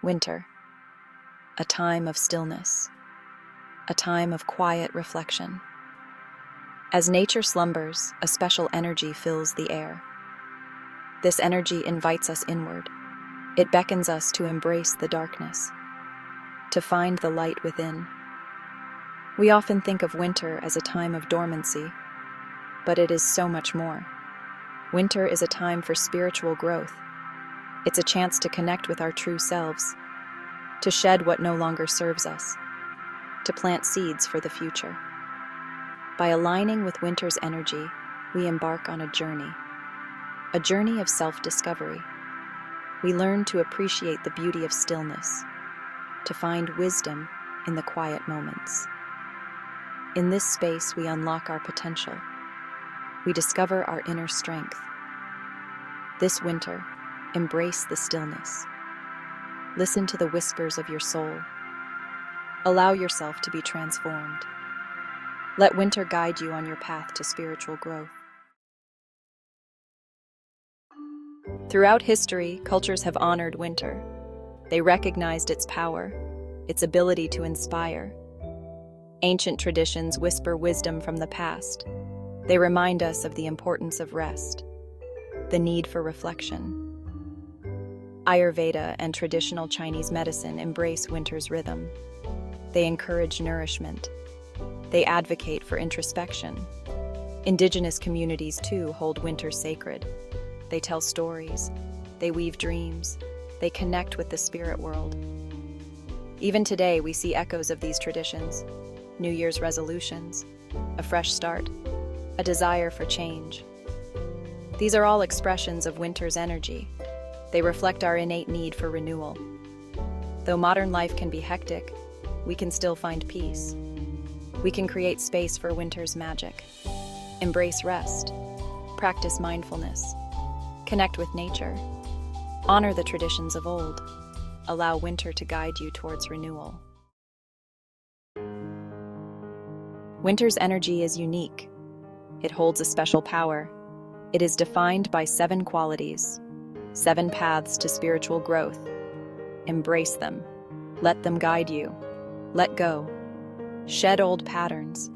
Winter, a time of stillness, a time of quiet reflection. As nature slumbers, a special energy fills the air. This energy invites us inward. It beckons us to embrace the darkness, to find the light within. We often think of winter as a time of dormancy, but it is so much more. Winter is a time for spiritual growth. It's a chance to connect with our true selves, to shed what no longer serves us, to plant seeds for the future. By aligning with winter's energy, we embark on a journey of self-discovery. We learn to appreciate the beauty of stillness, to find wisdom in the quiet moments. In this space, we unlock our potential. We discover our inner strength. This winter, embrace the stillness. Listen to the whispers of your soul. Allow yourself to be transformed. Let winter guide you on your path to spiritual growth. Throughout history, cultures have honored winter. They recognized its power, its ability to inspire. Ancient traditions whisper wisdom from the past. They remind us of the importance of rest, the need for reflection. Ayurveda and traditional Chinese medicine embrace winter's rhythm. They encourage nourishment. They advocate for introspection. Indigenous communities, too, hold winter sacred. They tell stories. They weave dreams. They connect with the spirit world. Even today, we see echoes of these traditions. New Year's resolutions, a fresh start, a desire for change. These are all expressions of winter's energy. They reflect our innate need for renewal. Though modern life can be hectic, we can still find peace. We can create space for winter's magic. Embrace rest. Practice mindfulness. Connect with nature. Honor the traditions of old. Allow winter to guide you towards renewal. Winter's energy is unique. It holds a special power. It is defined by 7 qualities, 7 paths to spiritual growth. Embrace them. Let them guide you. Let go. Shed old patterns.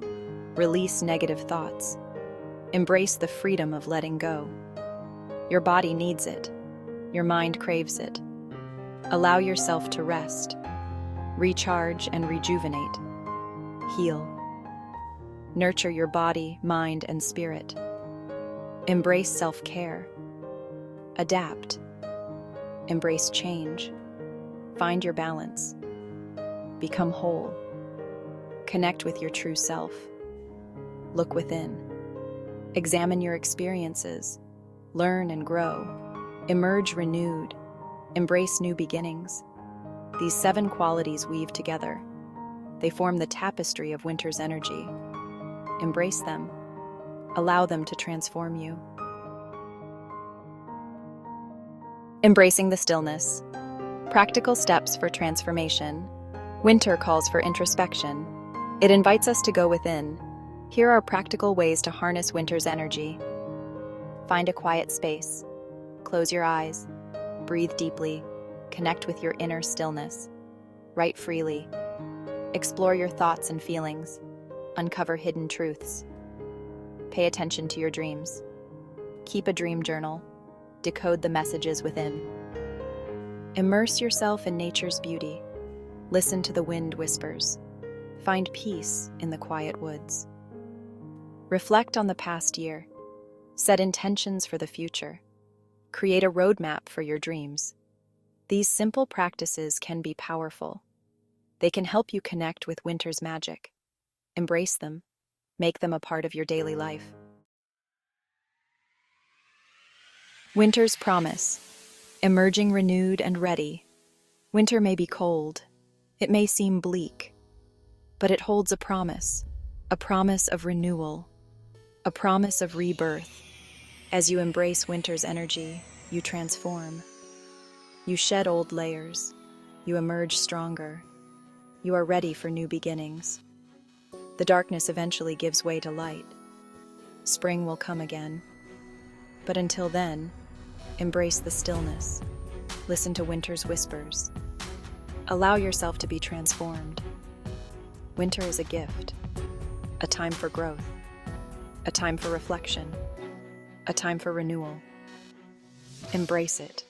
Release negative thoughts. Embrace the freedom of letting go. Your body needs it. Your mind craves it. Allow yourself to rest. Recharge and rejuvenate. Heal. Nurture your body, mind, and spirit. Embrace self-care. Adapt. Embrace change. Find your balance. Become whole. Connect with your true self. Look within. Examine your experiences. Learn and grow. Emerge renewed. Embrace new beginnings. These 7 qualities weave together. They form the tapestry of winter's energy. Embrace them. Allow them to transform you. Embracing the stillness. Practical steps for transformation. Winter calls for introspection. It invites us to go within. Here are practical ways to harness winter's energy. Find a quiet space. Close your eyes. Breathe deeply. Connect with your inner stillness. Write freely. Explore your thoughts and feelings. Uncover hidden truths. Pay attention to your dreams. Keep a dream journal. Decode the messages within. Immerse yourself in nature's beauty. Listen to the wind whispers. Find peace in the quiet woods. Reflect on the past year. Set intentions for the future. Create a roadmap for your dreams. These simple practices can be powerful. They can help you connect with winter's magic. Embrace them. Make them a part of your daily life. Winter's promise. Emerging renewed and ready. Winter may be cold. It may seem bleak. But it holds a promise of renewal, a promise of rebirth. As you embrace winter's energy, you transform. You shed old layers. You emerge stronger. You are ready for new beginnings. The darkness eventually gives way to light. Spring will come again. But until then, embrace the stillness. Listen to winter's whispers. Allow yourself to be transformed. Winter is a gift, a time for growth, a time for reflection, a time for renewal. Embrace it.